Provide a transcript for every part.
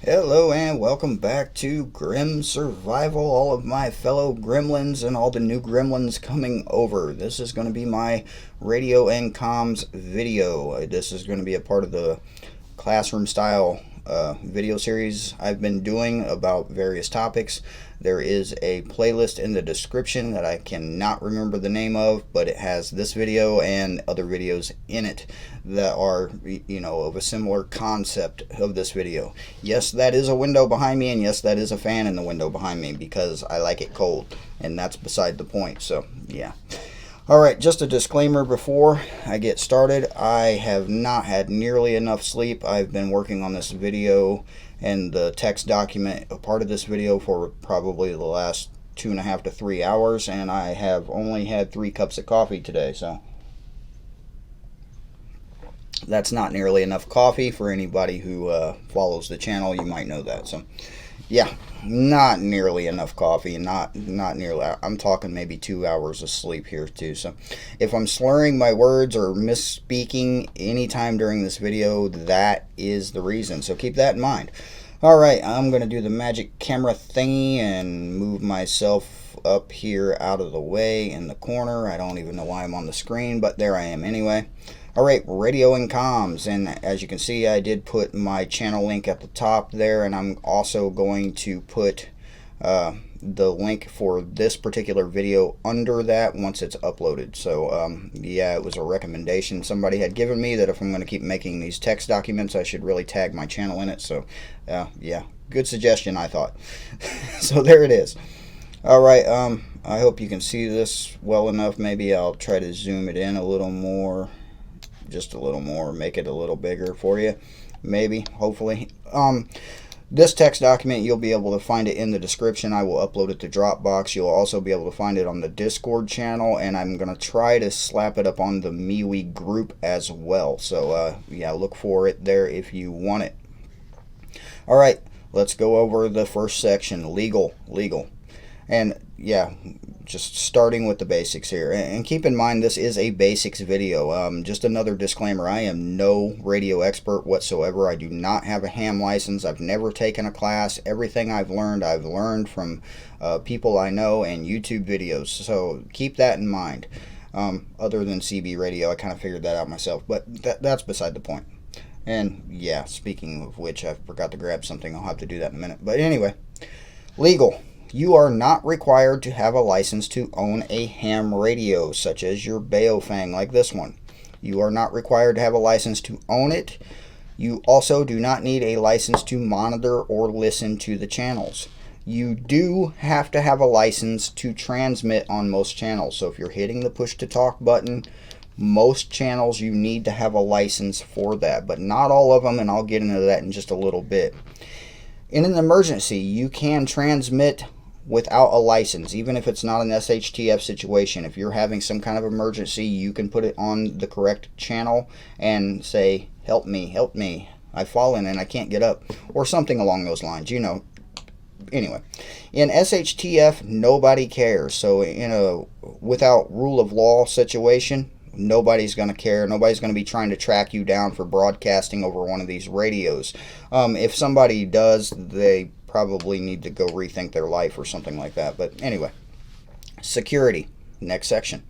Hello and welcome back to Grim Survival, all of my fellow gremlins and all the new gremlins coming over. This is going to be my radio and comms video. This is going to be a part of the classroom style video series I've been doing about various topics. There is a playlist in the description that I cannot remember the name of, but it has this video and other videos in it that are, of a similar concept of this video. Yes, that is a window behind me, and yes, that is a fan in the window behind me because I like it cold, and that's beside the point. So, yeah. Alright, just a disclaimer before I get started. I have not had nearly enough sleep. I've been working on this video and the text document, a part of this video, for probably the last 2.5 to 3 hours, and I have only had 3 cups of coffee today, so that's not nearly enough coffee. For anybody who follows the channel, you might know that. So yeah, not nearly enough coffee, not nearly. I'm talking maybe 2 hours of sleep here too. So if I'm slurring my words or misspeaking anytime during this video, that is the reason. So keep that in mind. Alright, I'm going to do the magic camera thingy and move myself up here out of the way in the corner. I don't even know why I'm on the screen, but there I am anyway. Alright, radio and comms, and as you can see, I did put my channel link at the top there, and I'm also going to put the link for this particular video under that once it's uploaded. So yeah, it was a recommendation somebody had given me that if I'm going to keep making these text documents, I should really tag my channel in it. So yeah, good suggestion, I thought. So there it is. Alright, I hope you can see this well enough. Maybe I'll try to zoom it in a little more. Just a little more, make it a little bigger for you, maybe, hopefully. This text document, you'll be able to find it in the description. I will upload it to Dropbox. You'll also be able to find it on the Discord channel, and I'm going to try to slap it up on the MeWe group as well. So yeah, look for it there if you want it. Alright, let's go over the first section, legal. And yeah, just starting with the basics here, and keep in mind this is a basics video. Just another disclaimer, I am no radio expert whatsoever. I do not have a ham license. I've never taken a class. Everything I've learned from people I know and YouTube videos, so keep that in mind. Other than CB radio, I kind of figured that out myself, but that's beside the point. And yeah, speaking of which, I forgot to grab something. I'll have to do that in a minute. But anyway, legal. You are not required to have a license to own a ham radio, such as your Baofeng, like this one. You are not required to have a license to own it. You also do not need a license to monitor or listen to the channels. You do have to have a license to transmit on most channels. So if you're hitting the push to talk button, most channels you need to have a license for that, but not all of them, and I'll get into that in just a little bit. In an emergency, you can transmit without a license, even if it's not an SHTF situation. If you're having some kind of emergency, you can put it on the correct channel and say, help me, I've fallen and I can't get up, or something along those lines, Anyway, in SHTF, nobody cares. So in a without rule of law situation, nobody's going to care. Nobody's going to be trying to track you down for broadcasting over one of these radios. If somebody does, they probably need to go rethink their life or something like that. But anyway, security, next section.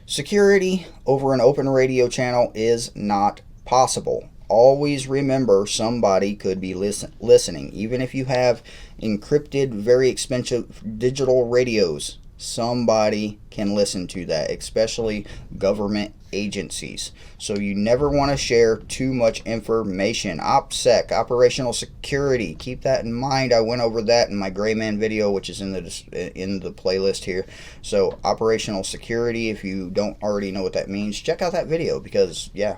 Security over an open radio channel is not possible. Always remember, somebody could be listening. Even if you have encrypted, very expensive digital radios, somebody can listen to that, especially government agencies. So you never want to share too much information. OPSEC, operational security, keep that in mind. I went over that in my Gray Man video, which is in the playlist here. So operational security, if you don't already know what that means, check out that video, because yeah.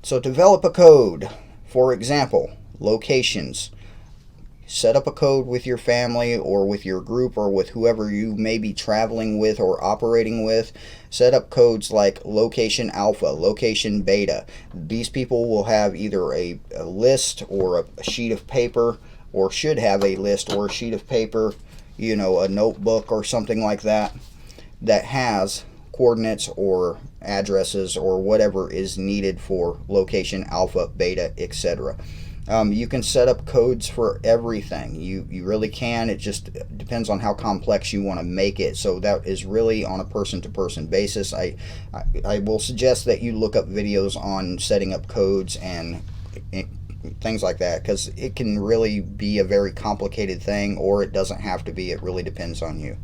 So develop a code. For example, locations. Set up a code with your family or with your group or with whoever you may be traveling with or operating with. Set up codes like location alpha, location beta. These people will have either a list or a sheet of paper, or should have a list or a sheet of paper, a notebook or something like that, that has coordinates or addresses or whatever is needed for location alpha, beta, etc. You can set up codes for everything. You really can. It just depends on how complex you want to make it. So that is really on a person-to-person basis. I will suggest that you look up videos on setting up codes and things like that, because it can really be a very complicated thing, or it doesn't have to be. It really depends on you.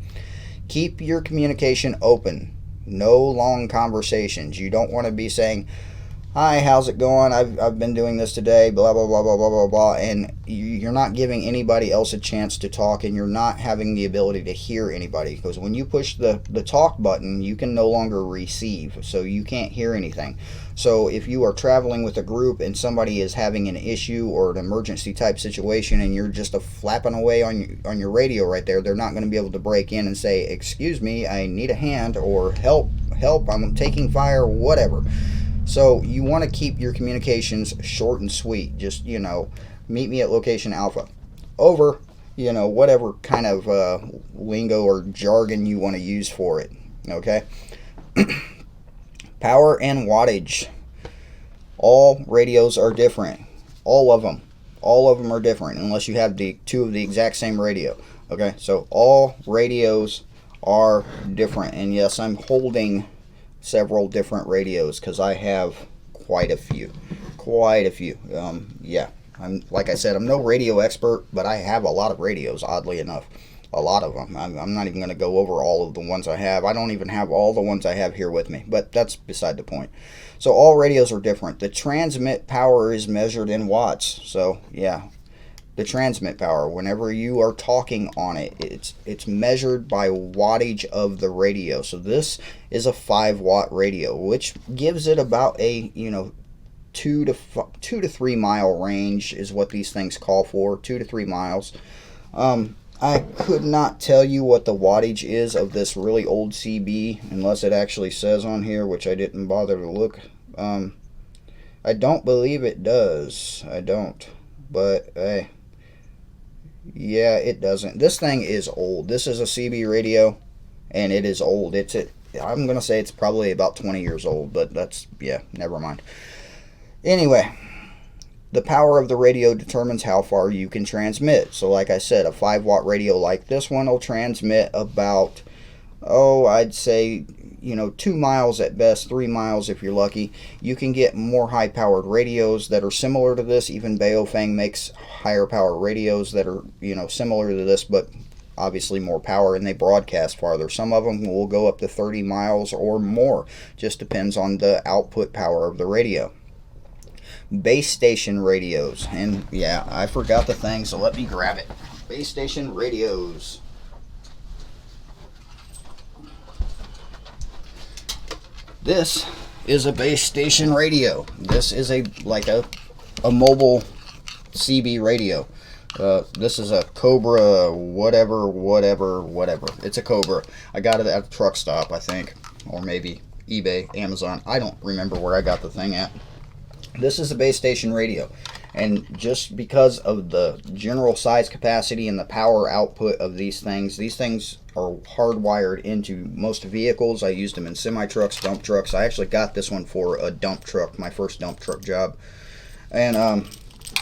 Keep your communication open. No long conversations. You don't want to be saying, "Hi, how's it going? I've been doing this today, blah, blah, blah, blah, blah, blah, blah," and you're not giving anybody else a chance to talk, and you're not having the ability to hear anybody, because when you push the talk button, you can no longer receive, so you can't hear anything. So if you are traveling with a group and somebody is having an issue or an emergency type situation, and you're just flapping away on your radio right there, they're not going to be able to break in and say, "Excuse me, I need a hand," or "Help, I'm taking fire," whatever. So you want to keep your communications short and sweet. Just, meet me at location alpha. Over, whatever kind of lingo or jargon you want to use for it. Okay? Power and wattage. All radios are different. All of them. All of them are different unless you have two of the exact same radio. Okay? So all radios are different. And yes, I'm holding several different radios because I have quite a few. Yeah, like I said, I'm no radio expert, but I have a lot of radios, oddly enough. A lot of them. I'm not even going to go over all of the ones I have. I don't even have all the ones I have here with me, but that's beside the point. So all radios are different. The transmit power is measured in watts. So yeah, the transmit power, whenever you are talking on it, it's measured by wattage of the radio. So this is a 5-watt radio, which gives it about a 2 to 3 mile range is what these things call for. 2 to 3 miles. I could not tell you what the wattage is of this really old CB unless it actually says on here, which I didn't bother to look. I don't believe it does. I don't, but hey. Yeah, it doesn't. This thing is old. This is a CB radio, and it is old. I'm going to say it's probably about 20 years old, but never mind. Anyway, the power of the radio determines how far you can transmit. So like I said, a 5-watt radio like this one will transmit about, I'd say, 2 miles at best, 3 miles if you're lucky. You can get more high-powered radios that are similar to this. Even Baofeng makes higher power radios that are, similar to this, but obviously more power, and they broadcast farther. Some of them will go up to 30 miles or more. Just depends on the output power of the radio. Base station radios. And yeah, I forgot the thing, so let me grab it. Base station radios. This is a base station radio. This is a mobile CB radio. This is a Cobra whatever. It's a Cobra. I got it at a truck stop, I think, or maybe eBay, Amazon. I don't remember where I got the thing at. This is a base station radio, and just because of the general size capacity and the power output of these things are hardwired into most vehicles. I used them in semi-trucks, dump trucks. I actually got this one for a dump truck, my first dump truck job. And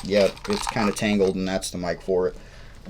yeah, it's kind of tangled, and that's the mic for it.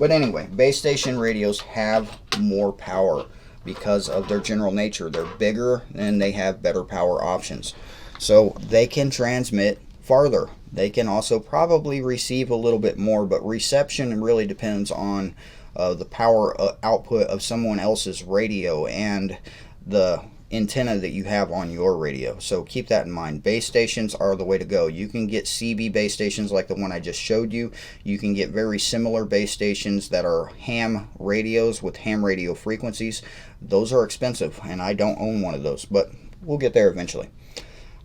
But anyway, base station radios have more power because of their general nature. They're bigger and they have better power options. So they can transmit farther. They can also probably receive a little bit more, but reception really depends on the power output of someone else's radio and the antenna that you have on your radio. So keep that in mind. Base stations are the way to go. You can get CB base stations like the one I just showed you. You can get very similar base stations that are ham radios with ham radio frequencies. Those are expensive, and I don't own one of those, but we'll get there eventually.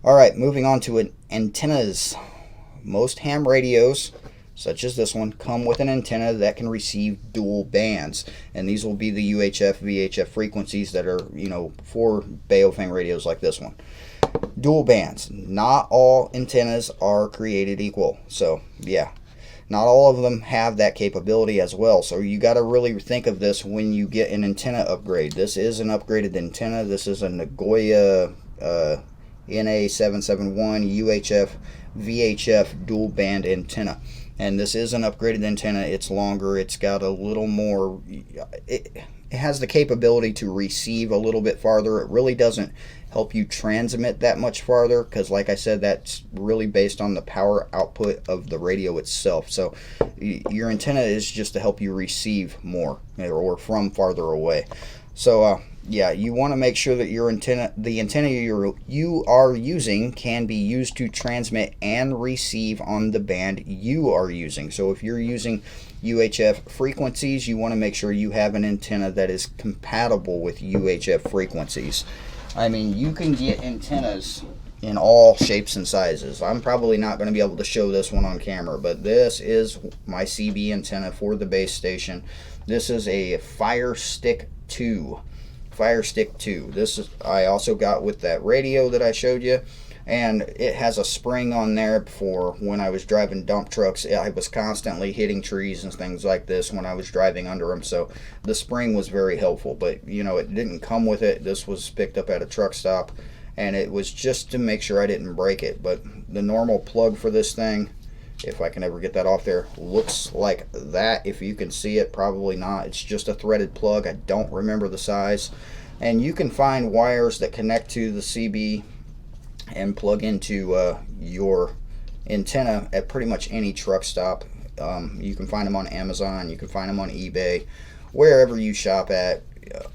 Alright, moving on to antennas. Most ham radios, such as this one, come with an antenna that can receive dual bands. And these will be the UHF, VHF frequencies that are, for Baofeng radios like this one. Dual bands. Not all antennas are created equal. So, yeah. Not all of them have that capability as well. So you got to really think of this when you get an antenna upgrade. This is an upgraded antenna. This is a Nagoya NA771 UHF VHF dual band antenna. And this is an upgraded antenna. It's longer. It's got a little more, it has the capability to receive a little bit farther. It really doesn't help you transmit that much farther, because like I said, that's really based on the power output of the radio itself. So your antenna is just to help you receive more, or from farther away. So yeah, you want to make sure that your antenna, the antenna you are using, can be used to transmit and receive on the band you are using. So if you're using UHF frequencies, you want to make sure you have an antenna that is compatible with UHF frequencies. I mean, you can get antennas in all shapes and sizes. I'm probably not going to be able to show this one on camera, but this is my CB antenna for the base station. This is a Fire Stick 2. Fire Stick 2. This is, I also got with that radio that I showed you, and it has a spring on there for when I was driving dump trucks. I was constantly hitting trees and things like this when I was driving under them, so the spring was very helpful. But you know, it didn't come with it. This was picked up at a truck stop, and it was just to make sure I didn't break it. But the normal plug for this thing, if I can ever get that off there, looks like that. If you can see it, probably not. It's just a threaded plug. I don't remember the size. And you can find wires that connect to the CB and plug into your antenna at pretty much any truck stop. You can find them on Amazon, you can find them on eBay, wherever you shop at.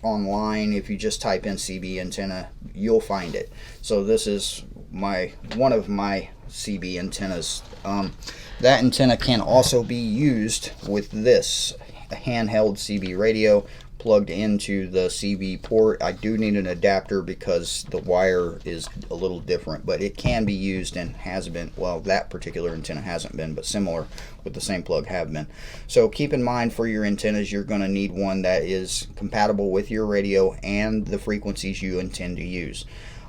Online, if you just type in CB antenna, you'll find it. So this is one of my CB antennas. That antenna can also be used with this handheld CB radio plugged into the CB port. I do need an adapter because the wire is a little different, but it can be used and has been. Well, that particular antenna hasn't been, but similar with the same plug have been. So keep in mind, for your antennas, you're going to need one that is compatible with your radio and the frequencies you intend to use.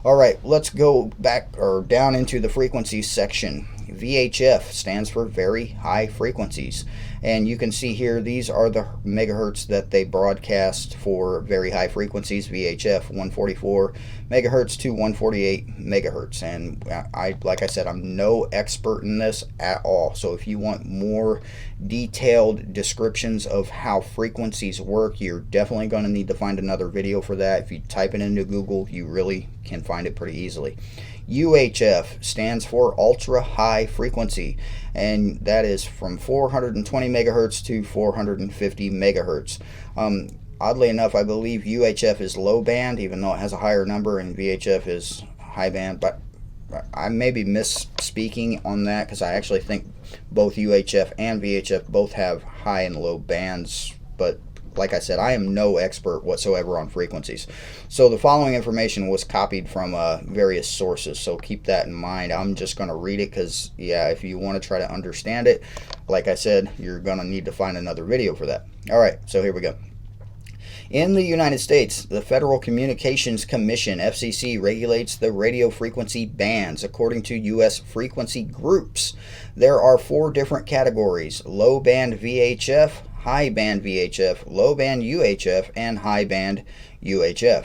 All right, let's go back or down into the frequencies section. VHF stands for very high frequencies, and you can see here these are the megahertz that they broadcast for very high frequencies. VHF 144 megahertz to 148 megahertz, and like I said, I'm no expert in this at all. So if you want more detailed descriptions of how frequencies work, you're definitely going to need to find another video for that. If you type it into Google, you really can find it pretty easily. UHF stands for ultra high frequency, and that is from 420 megahertz to 450 megahertz. Oddly enough, I believe UHF is low band, even though it has a higher number, and VHF is high band, but I may be misspeaking on that, because I actually think both UHF and VHF both have high and low bands. But like I said, I am no expert whatsoever on frequencies. So the following information was copied from various sources, so keep that in mind. I'm just going to read it because, yeah, if you want to try to understand it, like I said, you're going to need to find another video for that. All right, so here we go. In the United States, the Federal Communications Commission, FCC, regulates the radio frequency bands according to U.S. frequency groups. There are 4 different categories: low band VHF, high band VHF, low band UHF, and high band UHF.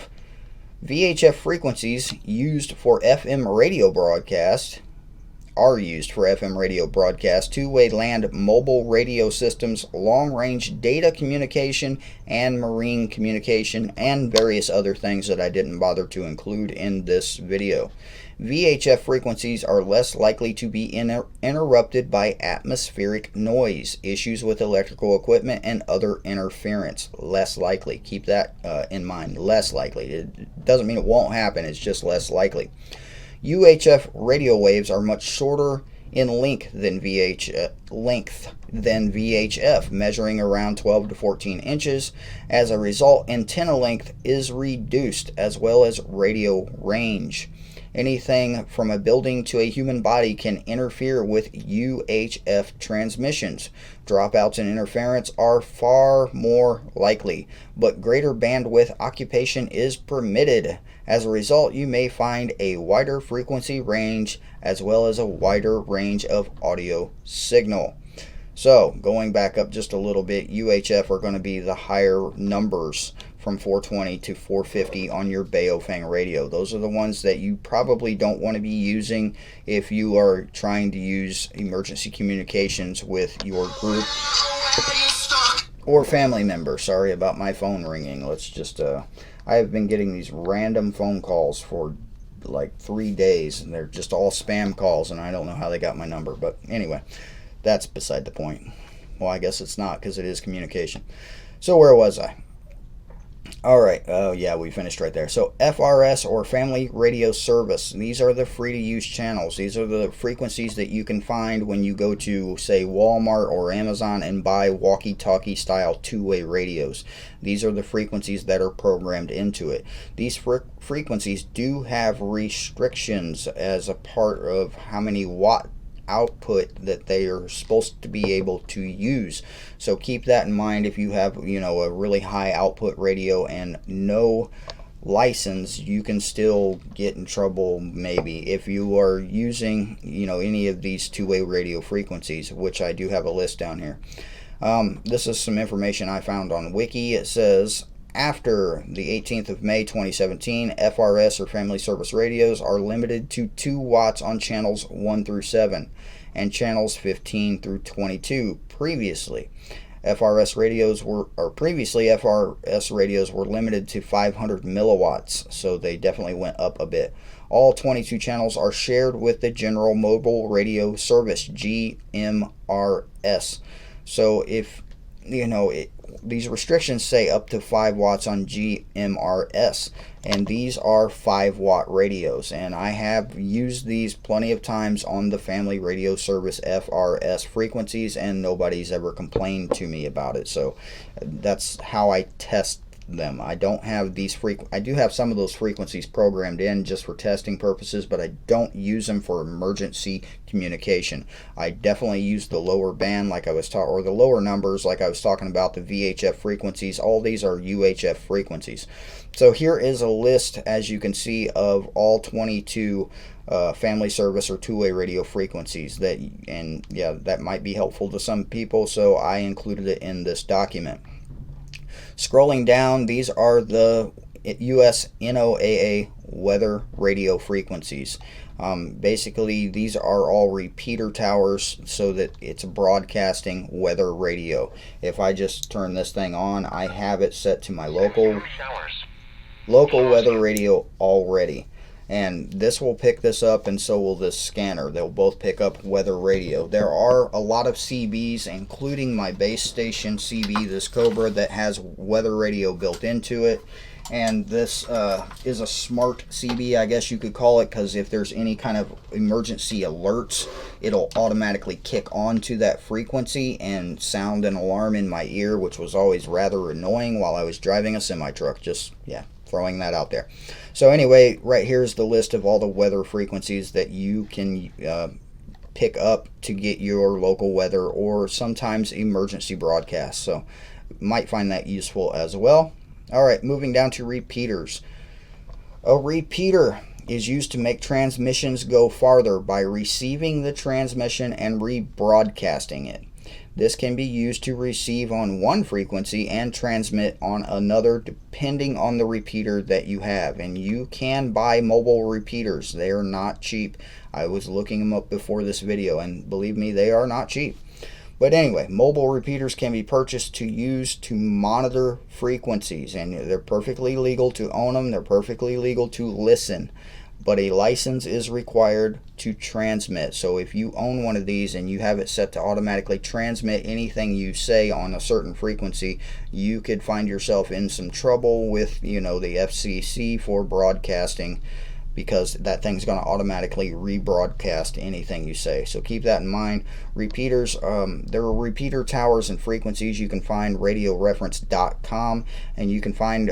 VHF frequencies used for FM radio broadcast two-way land mobile radio systems, long-range data communication, and marine communication, and various other things that I didn't bother to include in this video. VHF frequencies are less likely to be interrupted by atmospheric noise, issues with electrical equipment, and other interference. Less likely. Keep that in mind. Less likely. It doesn't mean it won't happen. It's just less likely. UHF radio waves are much shorter in length than VHF, measuring around 12 to 14 inches. As a result, antenna length is reduced, as well as radio range. Anything from a building to a human body can interfere with UHF transmissions. Dropouts and interference are far more likely, but greater bandwidth occupation is permitted. As a result, you may find a wider frequency range as well as a wider range of audio signal. So, going back up just a little bit, UHF are going to be the higher numbers from 420 to 450 on your Baofeng radio. Those are the ones that you probably don't want to be using if you are trying to use emergency communications with your group or family member. Sorry about my phone ringing. Let's just I have been getting these random phone calls for like 3 days, and they're just all spam calls, and I don't know how they got my number. But anyway, that's beside the point. Well, I guess it's not, because it is communication. So where was I? All right. Oh, yeah, we finished right there. So FRS, or Family Radio Service. These are the free-to-use channels. These are the frequencies that you can find when you go to, say, Walmart or Amazon and buy walkie-talkie style two-way radios. These are the frequencies that are programmed into it. These frequencies do have restrictions as a part of how many watt output that they are supposed to be able to use. So keep that in mind. If you have, a really high output radio and no license, you can still get in trouble maybe if you are using, any of these two-way radio frequencies, which I do have a list down here. This is some information I found on Wiki. It says, after the 18th of May 2017, FRS, or Family Service Radios, are limited to 2 watts on channels 1 through 7 and channels 15 through 22. Previously, FRS radios were limited to 500 milliwatts, so they definitely went up a bit. All 22 channels are shared with the General Mobile Radio Service, GMRS. So if these restrictions say up to 5 watts on GMRS, and these are 5-watt radios, and I have used these plenty of times on the Family Radio Service FRS frequencies, and nobody's ever complained to me about it. So that's how I test them. I don't have these I do have some of those frequencies programmed in just for testing purposes, but I don't use them for emergency communication. I definitely use the lower band, like I was talking, or the lower numbers, like I was talking about, the VHF frequencies. All these are UHF frequencies. So here is a list, as you can see, of all 22 family service or two-way radio frequencies that might be helpful to some people, so I included it in this document. Scrolling down, these are the US NOAA weather radio frequencies. Basically, these are all repeater towers so that it's broadcasting weather radio. If I just turn this thing on, I have it set to my local weather radio already. And this will pick this up, and so will this scanner. They'll both pick up weather radio. There are a lot of CBs, including my base station CB, this Cobra, that has weather radio built into it. And this is a smart CB, I guess you could call it, because if there's any kind of emergency alerts, it'll automatically kick onto that frequency and sound an alarm in my ear, which was always rather annoying while I was driving a semi-truck. Throwing that out there. So anyway, right here's the list of all the weather frequencies that you can pick up to get your local weather or sometimes emergency broadcasts. So might find that useful as well. All right, moving down to repeaters. A repeater is used to make transmissions go farther by receiving the transmission and rebroadcasting it. This can be used to receive on one frequency and transmit on another depending on the repeater that you have. And you can buy mobile repeaters. They are not cheap. I was looking them up before this video, and believe me, they are not cheap. But anyway, mobile repeaters can be purchased to use to monitor frequencies, and they're perfectly legal to own them. They're perfectly legal to listen. But a license is required to transmit. So if you own one of these and you have it set to automatically transmit anything you say on a certain frequency, you could find yourself in some trouble with, the FCC for broadcasting, because that thing's going to automatically rebroadcast anything you say. So keep that in mind. Repeaters, there are repeater towers and frequencies. You can find radioreference.com, and you can find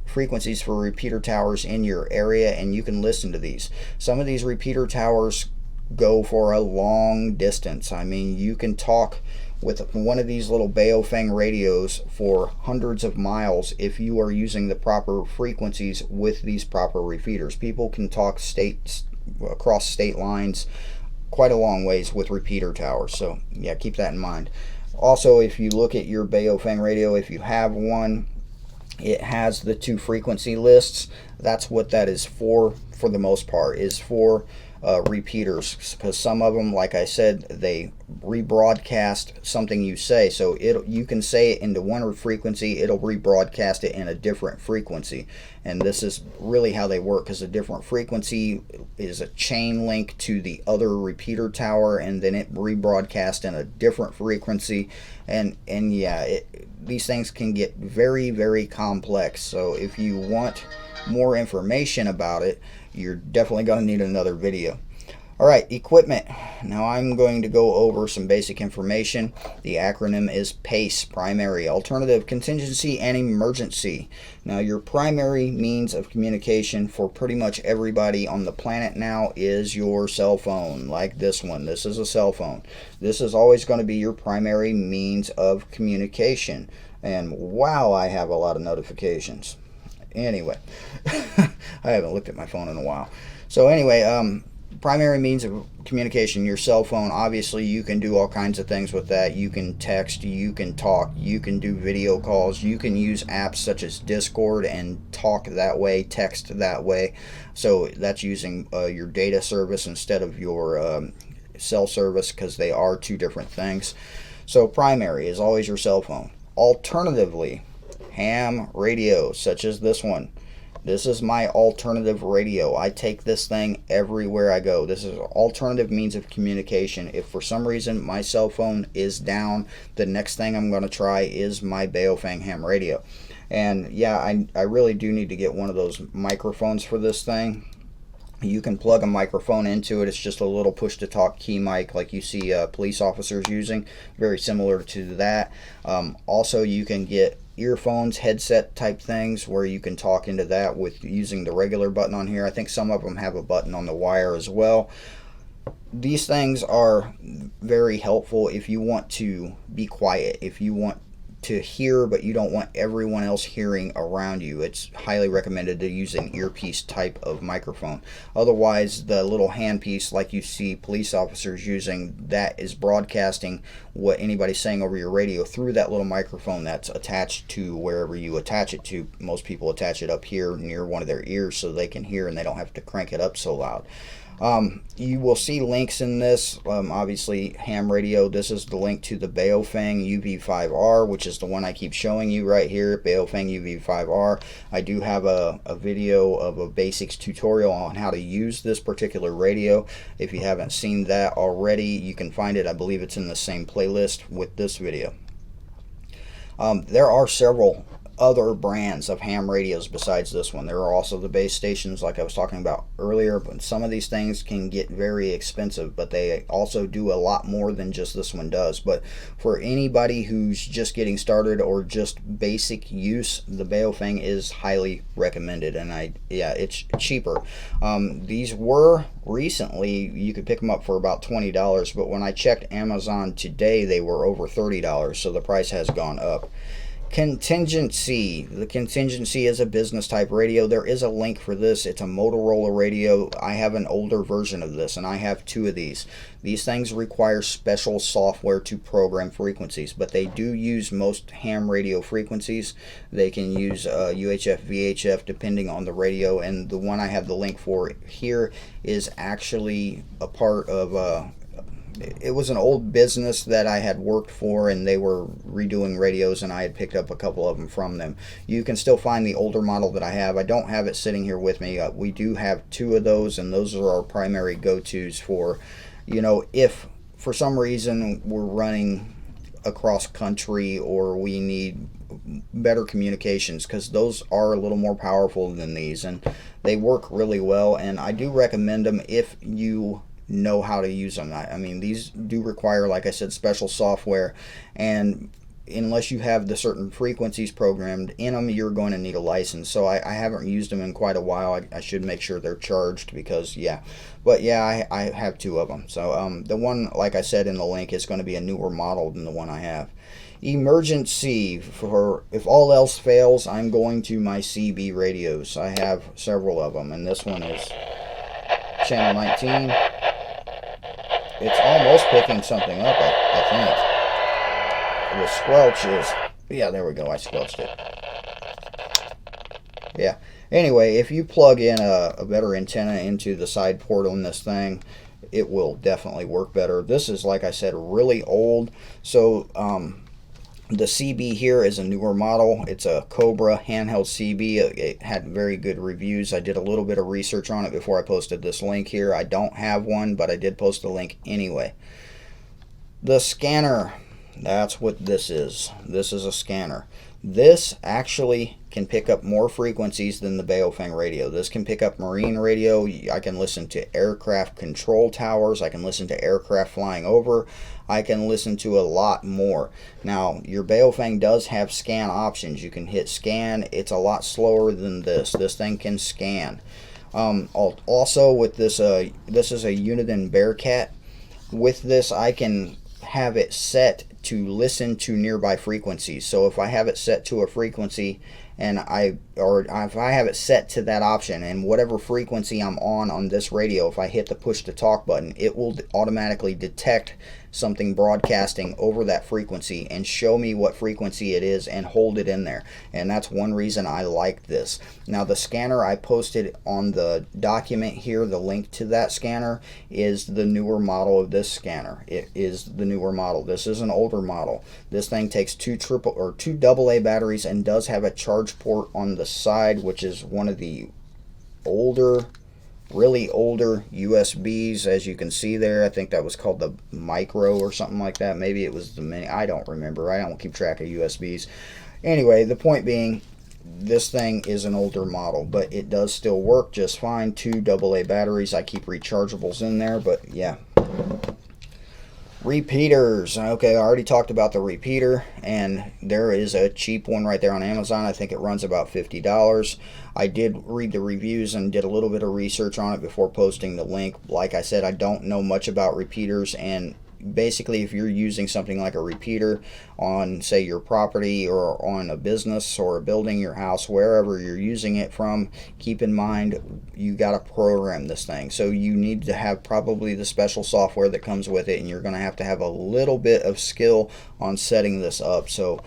frequencies for repeater towers in your area, and you can listen to these. Some of these repeater towers go for a long distance. I mean, you can talk with one of these little Baofeng radios for hundreds of miles if you are using the proper frequencies with these proper repeaters. People can talk across state lines quite a long ways with repeater towers. So yeah, keep that in mind. Also, if you look at your Baofeng radio, if you have one, It has the 2 frequency lists. That's what that is for the most part, is for repeaters, because some of them, like I said, they rebroadcast something you say. So you can say it into one frequency, it'll rebroadcast it in a different frequency. And this is really how they work, because a different frequency is a chain link to the other repeater tower, and then it rebroadcasts in a different frequency. And yeah, these things can get very, very complex. So if you want more information about it, you're definitely going to need another video. Alright, equipment. Now I'm going to go over some basic information. The acronym is PACE, Primary, Alternative, Contingency, and Emergency. Now your primary means of communication for pretty much everybody on the planet now is your cell phone, like this one. This is a cell phone. This is always going to be your primary means of communication. And wow, I have a lot of notifications. Anyway, I haven't looked at my phone in a while. So anyway, primary means of communication, your cell phone. Obviously you can do all kinds of things with that. You can text, you can talk, you can do video calls, you can use apps such as Discord and talk that way, text that way. So that's using your data service instead of your cell service, because they are 2 different things. So primary is always your cell phone. Alternatively, ham radio, such as this one. This is my alternative radio. I take this thing everywhere I go. This is an alternative means of communication. If for some reason my cell phone is down, the next thing I'm going to try is my Baofeng ham radio. And yeah, I really do need to get one of those microphones for this thing. You can plug a microphone into it. It's just a little push-to-talk key mic like you see police officers using. Very similar to that. Also, you can get earphones, headset type things, where you can talk into that with using the regular button on here. I think some of them have a button on the wire as well. These things are very helpful if you want to be quiet, if you want to hear but you don't want everyone else hearing around you. It's highly recommended to use an earpiece type of microphone. Otherwise, the little handpiece like you see police officers using, that is broadcasting what anybody's saying over your radio through that little microphone that's attached to wherever you attach it to. Most people attach it up here near one of their ears so they can hear and they don't have to crank it up so loud. You will see links in this. Obviously, ham radio. This is the link to the Baofeng UV5R, which is the one I keep showing you right here, Baofeng UV5R. I do have a video of a basics tutorial on how to use this particular radio. If you haven't seen that already, you can find it. I believe it's in the same playlist with this video. There are several other brands of ham radios besides this one. There are also the base stations like I was talking about earlier, but some of these things can get very expensive, but they also do a lot more than just this one does. But for anybody who's just getting started or just basic use, the Baofeng is highly recommended. And yeah, it's cheaper. These were recently, you could pick them up for about $20, but when I checked Amazon today, they were over $30, so the price has gone up. Contingency. The Contingency is a business type radio. There is a link for this. It's a Motorola radio. I have an older version of this, and I have 2 of these. These things require special software to program frequencies, but they do use most ham radio frequencies. They can use UHF, VHF, depending on the radio, and the one I have the link for here is actually a part of it was an old business that I had worked for, and they were redoing radios, and I had picked up a couple of them from them. You can still find the older model that I have. I don't have it sitting here with me. We do have 2 of those, and those are our primary go-tos for, you know, if for some reason we're running across country or we need better communications, because those are a little more powerful than these, and they work really well, and I do recommend them if you know how to use them. I mean, these do require, like I said, special software, and unless you have the certain frequencies programmed in them, you're going to need a license. So I haven't used them in quite a while. I should make sure they're charged, because yeah. But yeah, I have 2 of them. So the one, like I said in the link, is going to be a newer model than the one I have. Emergency. For if all else fails, I'm going to my CB radios. I have several of them, and this one is channel 19. It's almost picking something up, I think. The squelch is... Yeah, there we go. I squelched it. Yeah. Anyway, if you plug in a better antenna into the side port on this thing, it will definitely work better. This is, like I said, really old. So the CB here is a newer model. It's a Cobra handheld CB. It had very good reviews. I did a little bit of research on it before I posted this link here. I don't have one, but I did post a link anyway. The scanner, that's what this is. This is a scanner. This actually can pick up more frequencies than the Baofeng radio. This can pick up marine radio. I can listen to aircraft control towers. I can listen to aircraft flying over. I can listen to a lot more. Now, your Baofeng does have scan options. You can hit scan. It's a lot slower than this. This thing can scan. Also, with this, this is a Uniden Bearcat. With this, I can have it set to listen to nearby frequencies. So if I have it set to a frequency and if I have it set to that option, and whatever frequency I'm on this radio, if I hit the push to talk button, it will automatically detect something broadcasting over that frequency and show me what frequency it is and hold it in there. And that's one reason I like this. Now, the scanner I posted on the document here, the link to that scanner is the newer model of this scanner. It is the newer model. This is an older model. This thing takes two AA batteries and does have a charge port on the side, which is one of the older, really older USBs, as you can see there. I think that was called the micro or something like that. Maybe it was the mini. I don't remember. I don't keep track of USBs. Anyway, the point being, this thing is an older model, but it does still work just fine. Two AA batteries. I keep rechargeables in there, but yeah. Repeaters. Okay, I already talked about the repeater, and there is a cheap one right there on Amazon. I think it runs about $50. I did read the reviews and did a little bit of research on it before posting the link. Like I said, I don't know much about repeaters, and basically if you're using something like a repeater on, say, your property or on a business or a building, your house, wherever you're using it from, keep in mind you got to program this thing. So you need to have probably the special software that comes with it, and you're going to have a little bit of skill on setting this up. So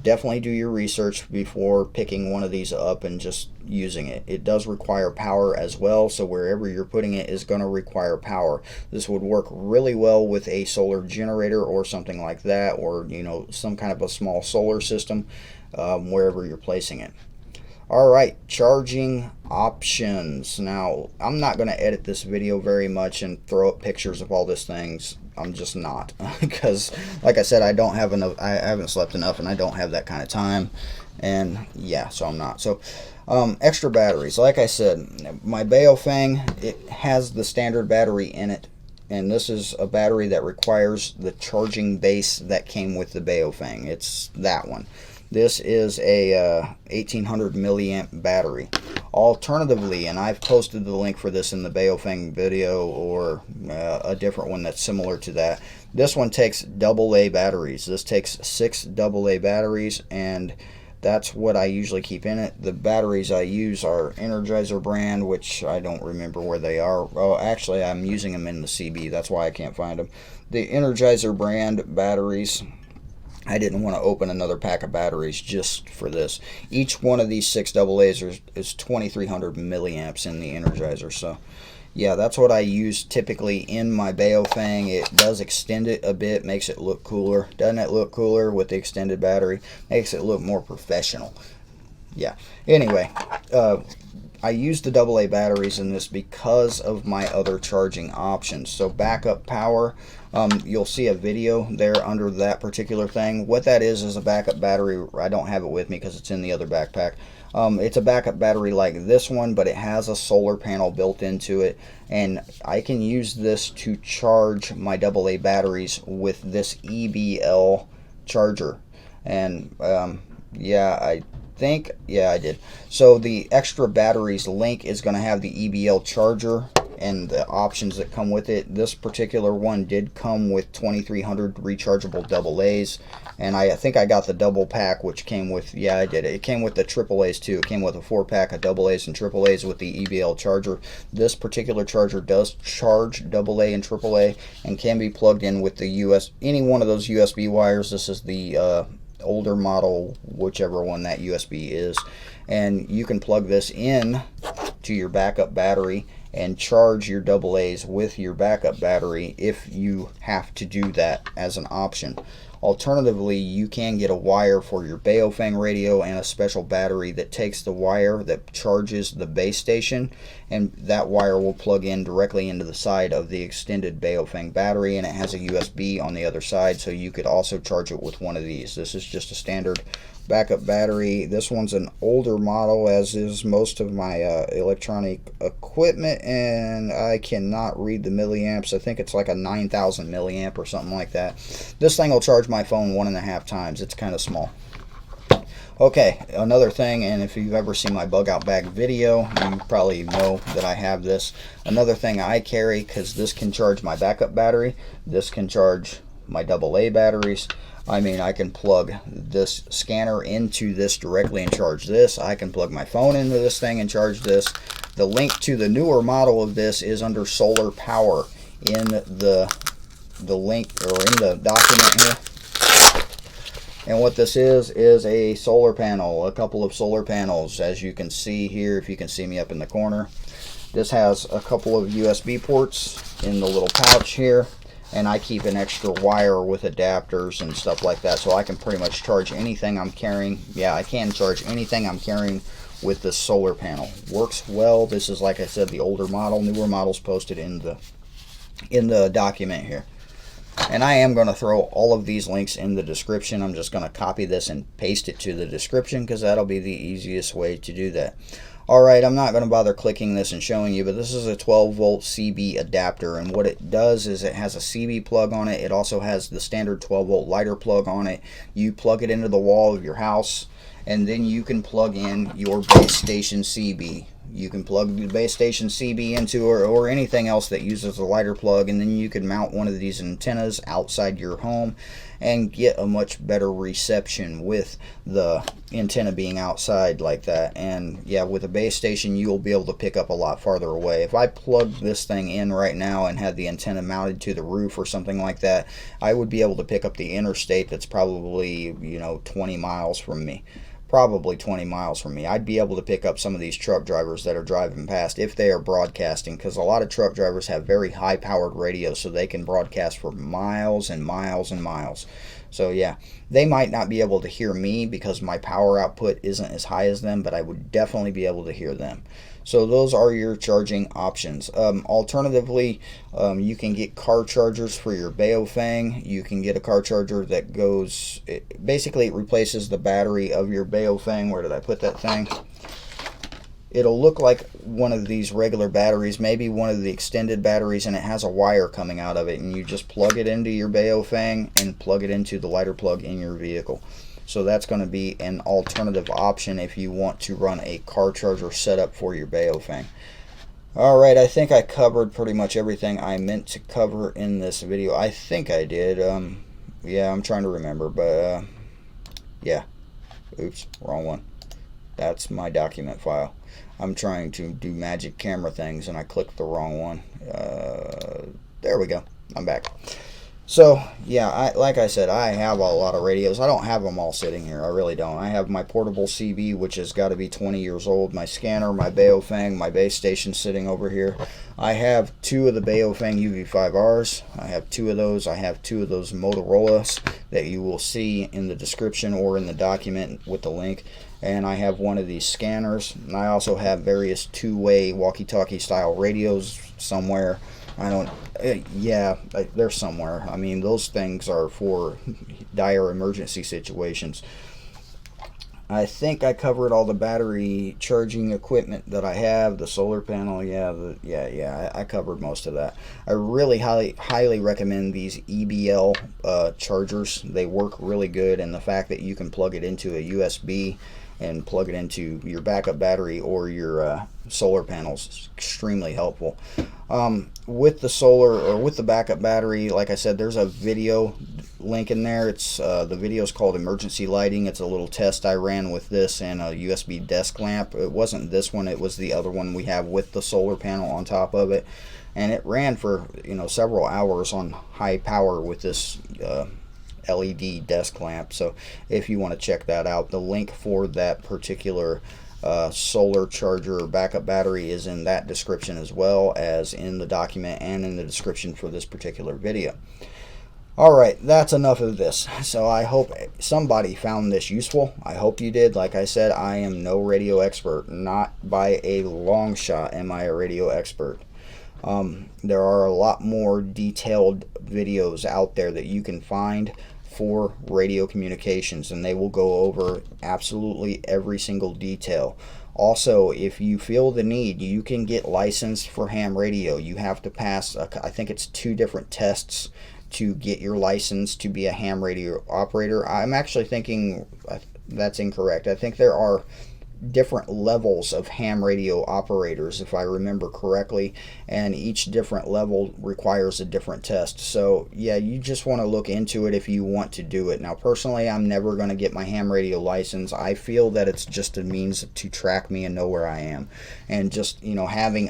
definitely do your research before picking one of these up and just using it. It does require power as well, so wherever you're putting it is going to require power. This would work really well with a solar generator or something like that, or some kind of a small solar system, wherever you're placing it. Alright, charging options. Now, I'm not going to edit this video very much and throw up pictures of all these things. I'm just not, because like I said, I don't have enough. I haven't slept enough, and I don't have that kind of time, and yeah, so I'm not. So extra batteries, like I said, my Baofeng, it has the standard battery in it, and this is a battery that requires the charging base that came with the Baofeng. It's that one. This is a 1800 milliamp battery. Alternatively, and I've posted the link for this in the Baofeng video, or a different one that's similar to that. This one takes AA batteries. This takes 6 AA batteries, and that's what I usually keep in it. The batteries I use are Energizer brand, which I don't remember where they are. Oh, actually, I'm using them in the CB. That's why I can't find them. The Energizer brand batteries. I didn't want to open another pack of batteries just for this. Each one of these 6 AA's is 2300 milliamps in the Energizer. So yeah, that's what I use typically in my Baofeng. It does extend it a bit, makes it look cooler. Doesn't it look cooler with the extended battery? Makes it look more professional. Yeah. Anyway, I use the AA batteries in this because of my other charging options. So backup power, you'll see a video there under that particular thing. What that is a backup battery. I don't have it with me because it's in the other backpack. It's a backup battery like this one, but it has a solar panel built into it, and I can use this to charge my AA batteries with this EBL charger. And yeah, I did. So the extra batteries link is going to have the EBL charger and the options that come with it. This particular one did come with 2300 rechargeable AA's, and I think I got the double pack, which came with, yeah, I did it. It came with the AAA's too. It came with a 4-pack of AA's and AAA's with the EBL charger. This particular charger does charge AA and AAA and can be plugged in with the any one of those USB wires. This is the older model, whichever one that USB is, and you can plug this in to your backup battery and charge your AA's with your backup battery if you have to do that as an option. Alternatively, you can get a wire for your Baofeng radio and a special battery that takes the wire that charges the base station, and that wire will plug in directly into the side of the extended Baofeng battery, and it has a USB on the other side, so you could also charge it with one of these. This is just a standard backup battery. This one's an older model, as is most of my electronic equipment, and I cannot read the milliamps. I think it's like a 9,000 milliamp or something like that. This thing will charge my phone 1.5 times. It's kind of small. Okay, another thing, and if you've ever seen my bug out bag video, you probably know that I have this. Another thing I carry, because this can charge my backup battery, this can charge my AA batteries. I mean, I can plug this scanner into this directly and charge this. I can plug my phone into this thing and charge this. The link to the newer model of this is under solar power in the link, or in the document here. And what this is a solar panel, a couple of solar panels, as you can see here, if you can see me up in the corner. This has a couple of USB ports in the little pouch here, and I keep an extra wire with adapters and stuff like that, so I can pretty much charge anything I'm carrying. Yeah, I can charge anything I'm carrying with this solar panel. Works well. This is, like I said, the older model. Newer models posted in the document here. And I am going to throw all of these links in the description. I'm just going to copy this and paste it to the description, because that'll be the easiest way to do that. Alright, I'm not going to bother clicking this and showing you, but this is a 12 volt CB adapter, and what it does is it has a CB plug on it. It also has the standard 12 volt lighter plug on it. You plug it into the wall of your house, and then you can plug in your base station CB. You can plug the base station CB into or anything else that uses a lighter plug, and then you can mount one of these antennas outside your home and get a much better reception with the antenna being outside like that. And yeah, with a base station, you'll be able to pick up a lot farther away. If I plugged this thing in right now and had the antenna mounted to the roof or something like that, I would be able to pick up the interstate that's probably, 20 miles from me. Probably 20 miles from me. I'd be able to pick up some of these truck drivers that are driving past if they are broadcasting, because a lot of truck drivers have very high powered radios, so they can broadcast for miles and miles and miles. So yeah, they might not be able to hear me because my power output isn't as high as them, but I would definitely be able to hear them. So those are your charging options. Alternatively, you can get car chargers for your Baofeng. You can get a car charger that goes, basically it replaces the battery of your Baofeng. Where did I put that thing? It'll look like one of these regular batteries, maybe one of the extended batteries, and it has a wire coming out of it, and you just plug it into your Baofeng and plug it into the lighter plug in your vehicle. So that's going to be an alternative option if you want to run a car charger setup for your Baofeng. Alright, I think I covered pretty much everything I meant to cover in this video. I think I did. Yeah, I'm trying to remember, but yeah. Oops, wrong one. That's my document file. I'm trying to do magic camera things and I clicked the wrong one. There we go. I'm back. So yeah, like I said, I have a lot of radios. I don't have them all sitting here. I really don't. I have my portable CB, which has got to be 20 years old. My scanner, my Baofeng, my base station sitting over here. I have 2 of the Baofeng UV5Rs. I have 2 of those. I have 2 of those Motorola's that you will see in the description or in the document with the link. And I have one of these scanners. And I also have various two-way walkie-talkie style radios somewhere. I don't, yeah, they're somewhere. I mean, those things are for dire emergency situations. I think I covered all the battery charging equipment that I have. The solar panel, yeah, I covered most of that. I really highly recommend these EBL chargers. They work really good, and the fact that you can plug it into a USB and plug it into your backup battery or your solar panels is extremely helpful. With the solar or with the backup battery, like I said, there's a video link in there. It's the video is called Emergency Lighting. It's a little test I ran with this and a USB desk lamp. It wasn't this one, it was the other one we have with the solar panel on top of it, and it ran for several hours on high power with this LED desk lamp. So if you want to check that out, the link for that particular solar charger or backup battery is in that description, as well as in the document and in the description for this particular video. Alright, that's enough of this. So I hope somebody found this useful. I hope you did. Like I said, I am no radio expert. Not by a long shot am I a radio expert. There are a lot more detailed videos out there that you can find for radio communications, and they will go over absolutely every single detail. Also, if you feel the need, you can get licensed for ham radio. You have to pass, I think it's 2 different tests to get your license to be a ham radio operator. I'm actually thinking that's incorrect. I think there are different levels of ham radio operators, if I remember correctly, and each different level requires a different test. So yeah, you just want to look into it if you want to do it. Now personally, I'm never going to get my ham radio license. I feel that it's just a means to track me and know where I am, and just, you know, having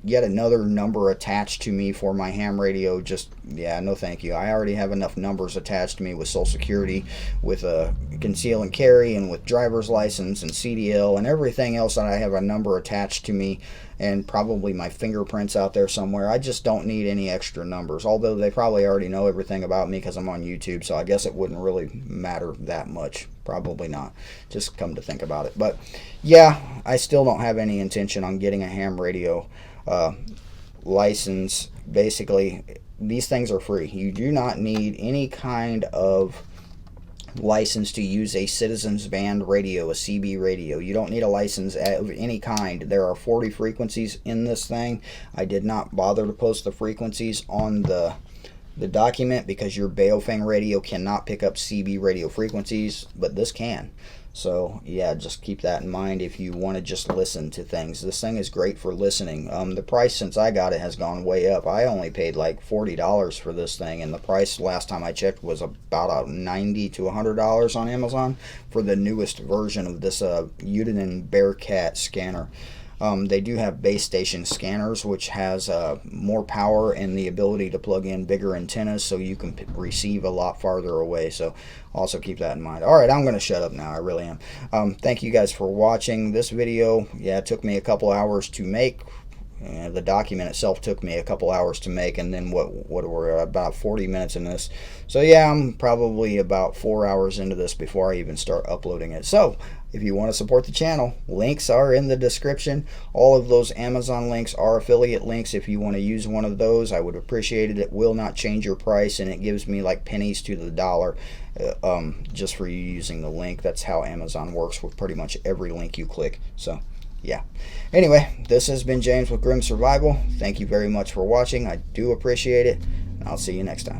yet another number attached to me for my ham radio, just, yeah, no thank you. I already have enough numbers attached to me with Social Security, with a conceal and carry, and with driver's license and CDL and everything else that I have a number attached to me, and probably my fingerprints out there somewhere. I just don't need any extra numbers, although they probably already know everything about me because I'm on YouTube, so I guess it wouldn't really matter that much. Probably not, just come to think about it. But yeah, I still don't have any intention on getting a ham radio license. Basically, these things are free. You do not need any kind of license to use a citizens band radio, a CB radio. You don't need a license of any kind. There are 40 frequencies in this thing. I did not bother to post the frequencies on the document because your Baofeng radio cannot pick up CB radio frequencies, but this can. So yeah, just keep that in mind if you want to just listen to things. This thing is great for listening. The price since I got it has gone way up. I only paid like $40 for this thing, and the price last time I checked was about $90 to $100 on Amazon for the newest version of this Udinen Bearcat scanner. They do have base station scanners, which has more power and the ability to plug in bigger antennas, so you can receive a lot farther away. So also keep that in mind. Alright, I'm going to shut up now. I really am. Thank you guys for watching this video. Yeah, it took me a couple hours to make. The document itself took me a couple hours to make, and then what were about 40 minutes in this. So yeah, I'm probably about 4 hours into this before I even start uploading it. So if you want to support the channel, links are in the description. All of those Amazon links are affiliate links. If you want to use one of those, I would appreciate it. It will not change your price, and it gives me like pennies to the dollar just for you using the link. That's how Amazon works with pretty much every link you click. So yeah. Anyway, this has been James with Grim Survival. Thank you very much for watching. I do appreciate it, and I'll see you next time.